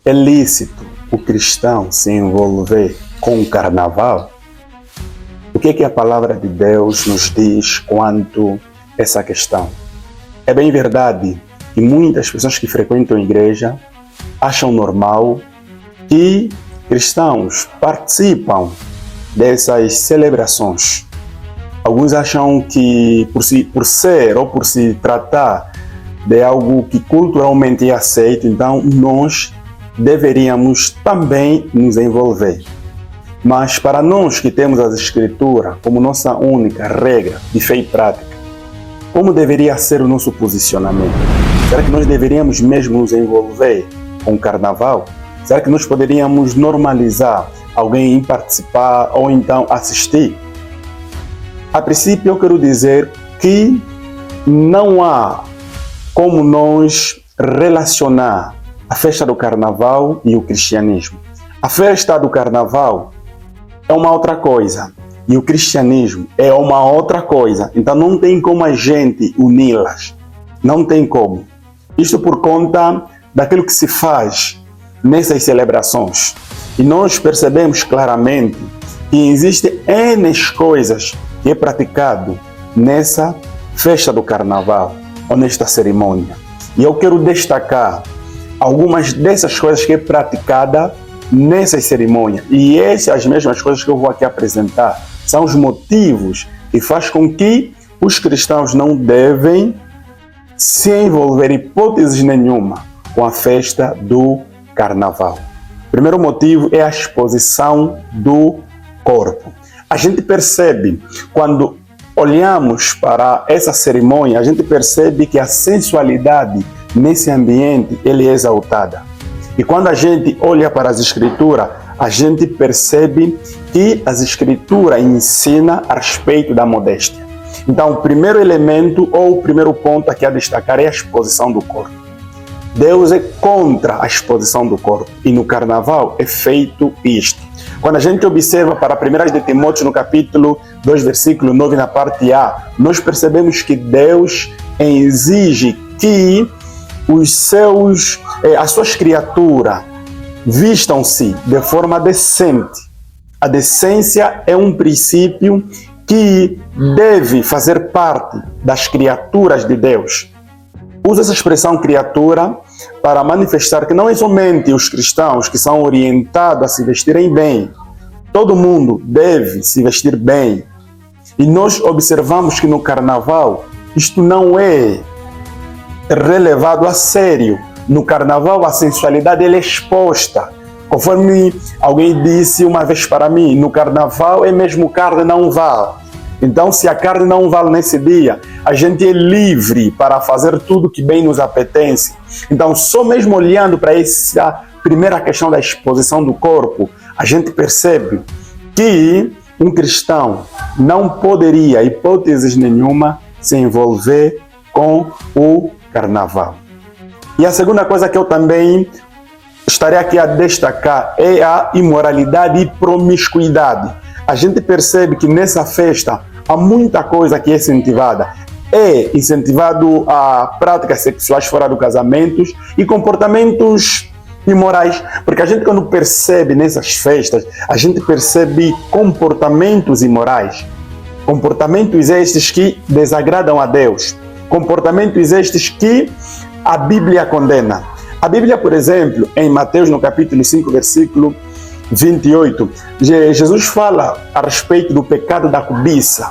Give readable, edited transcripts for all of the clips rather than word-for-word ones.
É lícito o cristão se envolver com o carnaval? O que é que a palavra de Deus nos diz quanto a essa questão? É bem verdade que muitas pessoas que frequentam a igreja acham normal que cristãos participam dessas celebrações. Alguns acham que por ser ou por se tratar de algo que culturalmente é aceito, então nós deveríamos também nos envolver. Mas para nós que temos as Escrituras como nossa única regra de fé e prática, como deveria ser o nosso posicionamento? Será que nós deveríamos mesmo nos envolver com o carnaval? Será que nós poderíamos normalizar alguém em participar ou então assistir? A princípio, eu quero dizer que não há como nós relacionar a festa do carnaval e o cristianismo. A festa do carnaval é uma outra coisa e o cristianismo é uma outra coisa. Então não tem como a gente uni-las. Não tem como. Isto por conta daquilo que se faz nessas celebrações. E nós percebemos claramente que existem N coisas que é praticado nessa festa do carnaval ou nesta cerimônia. E eu quero destacar algumas dessas coisas que é praticada nessas cerimônias. E essas mesmas coisas que eu vou aqui apresentar são os motivos que faz com que os cristãos não devem se envolver em hipótese nenhuma com a festa do carnaval. O primeiro motivo é a exposição do corpo. A gente percebe, quando olhamos para essa cerimônia, a gente percebe que a sensualidade nesse ambiente ele é exaltada. E quando a gente olha para as Escrituras, a gente percebe que as Escrituras ensinam a respeito da modéstia. Então, o primeiro elemento ou o primeiro ponto aqui a destacar é a exposição do corpo. Deus é contra a exposição do corpo e no carnaval é feito isto. Quando a gente observa para 1 de Timóteo no capítulo 2, versículo 9, na parte A, nós percebemos que Deus exige que as suas criaturas vistam-se de forma decente. A decência é um princípio que deve fazer parte das criaturas de Deus. Usa essa expressão criatura para manifestar que não é somente os cristãos que são orientados a se vestirem bem. Todo mundo deve se vestir bem. E nós observamos que no carnaval isto não é relevado a sério. No carnaval a sensualidade é exposta. Conforme alguém disse uma vez para mim, no carnaval é mesmo carne não vale. Então, se a carne não vale nesse dia, a gente é livre para fazer tudo que bem nos apetece. Então, só mesmo olhando para essa primeira questão da exposição do corpo, a gente percebe que um cristão não poderia, hipótese nenhuma, se envolver com o carnaval. E a segunda coisa que eu também estarei aqui a destacar é a imoralidade e promiscuidade. A gente percebe que nessa festa há muita coisa que é incentivada. É incentivado a práticas sexuais fora do casamento e comportamentos imorais. Porque a gente, quando percebe nessas festas, a gente percebe comportamentos imorais. Comportamentos estes que desagradam a Deus. Comportamentos estes que a Bíblia condena. A Bíblia, por exemplo, em Mateus, no capítulo 5, versículo 28, Jesus fala a respeito do pecado da cobiça.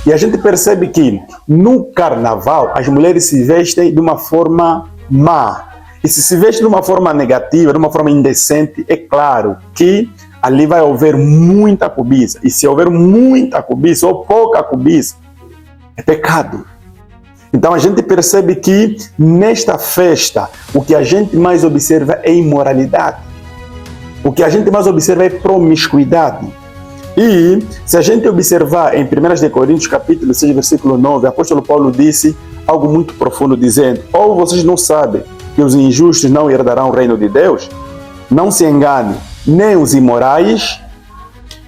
E a gente percebe que no carnaval as mulheres se vestem de uma forma má. E se vestem de uma forma negativa, de uma forma indecente, é claro que ali vai haver muita cobiça. E se houver muita cobiça ou pouca cobiça, é pecado. Então a gente percebe que nesta festa o que a gente mais observa é imoralidade. O que a gente mais observa é promiscuidade. E se a gente observar em 1 Coríntios capítulo 6, versículo 9, o apóstolo Paulo disse algo muito profundo, dizendo: ou vocês não sabem que os injustos não herdarão o reino de Deus? Não se engane, nem os imorais,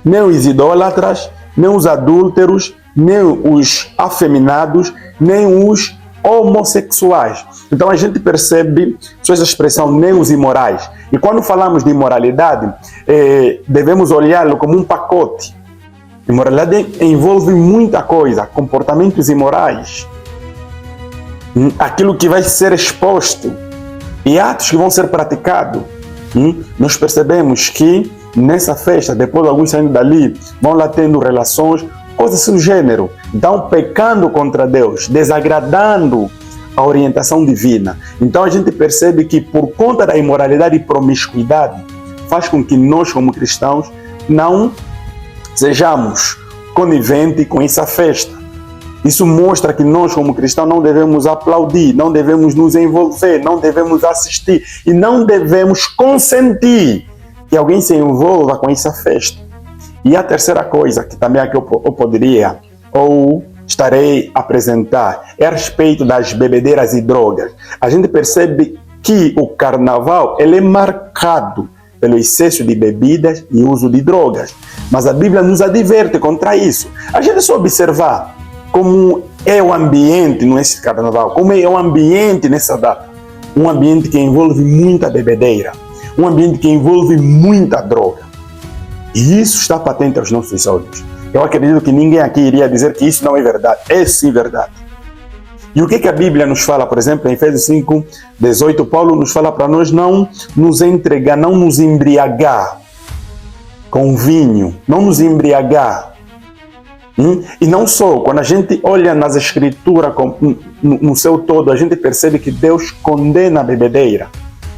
nem os idólatras, nem os adúlteros, nem os afeminados, nem os homossexuais. Então a gente percebe só essa expressão, nem os imorais. E quando falamos de imoralidade, devemos olhá-lo como um pacote. Imoralidade envolve muita coisa, comportamentos imorais, aquilo que vai ser exposto e atos que vão ser praticados. Nós percebemos que nessa festa, depois alguns saindo dali, vão lá tendo relações, coisas do gênero. Então, pecando contra Deus, desagradando a orientação divina. Então, a gente percebe que por conta da imoralidade e promiscuidade, faz com que nós, como cristãos, não sejamos coniventes com essa festa. Isso mostra que nós, como cristãos, não devemos aplaudir, não devemos nos envolver, não devemos assistir e não devemos consentir que alguém se envolva com essa festa. E a terceira coisa, que também aqui eu poderia ou estarei a apresentar, é a respeito das bebedeiras e drogas. A gente percebe que o carnaval ele é marcado pelo excesso de bebidas e uso de drogas. Mas a Bíblia nos adverte contra isso. A gente só observar como é o ambiente nesse carnaval, como é o ambiente nessa data. Um ambiente que envolve muita bebedeira, um ambiente que envolve muita droga. E isso está patente aos nossos olhos. Eu acredito que ninguém aqui iria dizer que isso não é verdade. É sim verdade. E o que a Bíblia nos fala, por exemplo, em Efésios 5, 18, Paulo nos fala para nós não nos entregar, não nos embriagar com vinho, não nos embriagar. E não só, quando a gente olha nas Escrituras no seu todo, a gente percebe que Deus condena a bebedeira.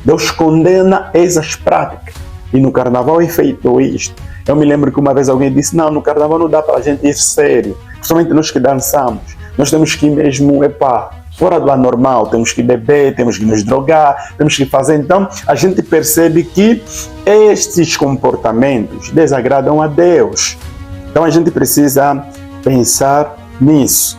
Deus condena essas práticas. E no carnaval é feito isto. Eu me lembro que uma vez alguém disse, não, no carnaval não dá para a gente ir sério. Principalmente nós que dançamos. Nós temos que ir mesmo, fora do anormal. Temos que beber, temos que nos drogar, temos que fazer. Então, a gente percebe que estes comportamentos desagradam a Deus. Então, a gente precisa pensar nisso.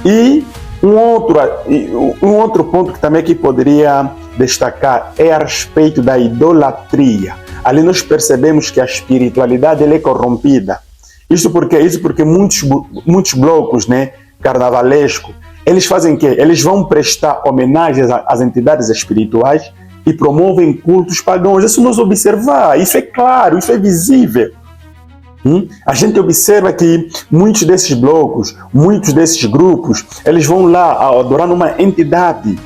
E um outro ponto que também aqui poderia destacar é a respeito da idolatria. Ali nós percebemos que a espiritualidade ela é corrompida. Isso porque muitos blocos, carnavalescos, eles fazem o quê? Eles vão prestar homenagens às entidades espirituais e promovem cultos pagãos. Isso nós observar, isso é claro, isso é visível. A gente observa que muitos desses blocos, muitos desses grupos, eles vão lá adorar uma entidade.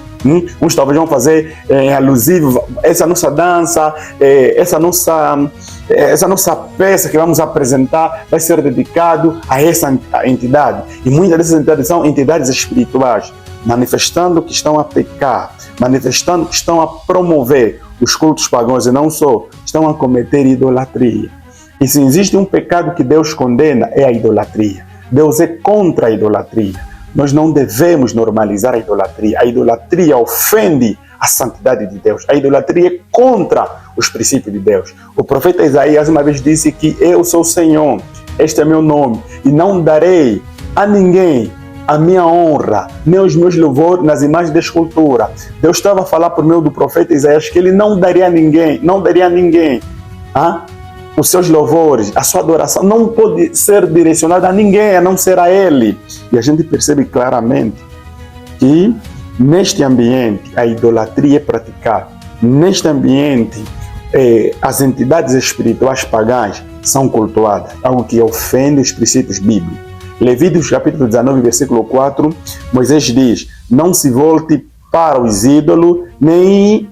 Uns talvez vão fazer alusivo, essa nossa dança, essa nossa peça que vamos apresentar vai ser dedicado a essa entidade. E muitas dessas entidades são entidades espirituais, manifestando que estão a pecar, manifestando que estão a promover os cultos pagãos e não só, estão a cometer idolatria. E se existe um pecado que Deus condena, é a idolatria. Deus é contra a idolatria. Nós não devemos normalizar a idolatria. A idolatria ofende a santidade de Deus. A idolatria é contra os princípios de Deus. O profeta Isaías uma vez disse que eu sou o Senhor, este é meu nome, e não darei a ninguém a minha honra, nem os meus louvores nas imagens de escultura. Deus estava a falar por meio do profeta Isaías que ele não daria a ninguém, os seus louvores, a sua adoração não pode ser direcionada a ninguém, a não ser a Ele. E a gente percebe claramente que neste ambiente a idolatria é praticada. Neste ambiente as entidades espirituais pagãs são cultuadas, algo que ofende os princípios bíblicos. Levíticos capítulo 19, versículo 4, Moisés diz, não se volte para os ídolos, nem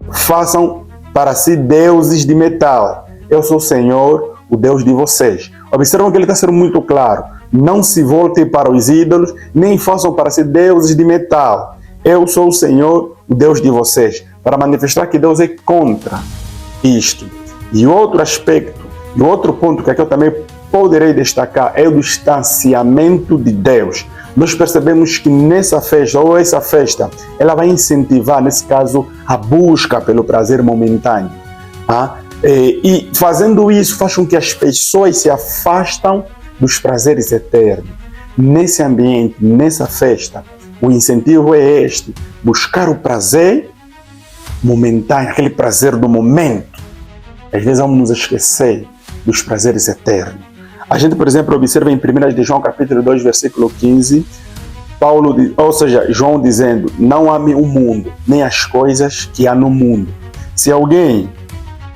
façam para si deuses de metal. Eu sou o Senhor, o Deus de vocês. Observam que ele está sendo muito claro. Não se voltem para os ídolos, nem façam para si deuses de metal. Eu sou o Senhor, o Deus de vocês. Para manifestar que Deus é contra isto. E outro aspecto, e outro ponto que aqui eu também poderei destacar é o distanciamento de Deus. Nós percebemos que nessa festa, ou essa festa, ela vai incentivar, nesse caso, a busca pelo prazer momentâneo. E fazendo isso faz com que as pessoas se afastam dos prazeres eternos. Nesse ambiente, nessa festa, o incentivo é este: buscar o prazer momentâneo, aquele prazer do momento. Às vezes vamos nos esquecer dos prazeres eternos. A gente, por exemplo, observa em 1 de João capítulo 2, versículo 15, João dizendo, não ame o mundo, nem as coisas que há no mundo. Se alguém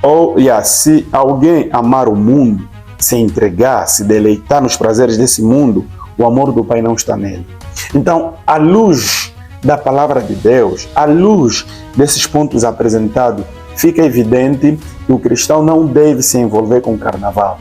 Ou, se alguém amar o mundo, se entregar, se deleitar nos prazeres desse mundo, o amor do Pai não está nele. Então, à luz da palavra de Deus, à luz desses pontos apresentados, fica evidente que o cristão não deve se envolver com o carnaval.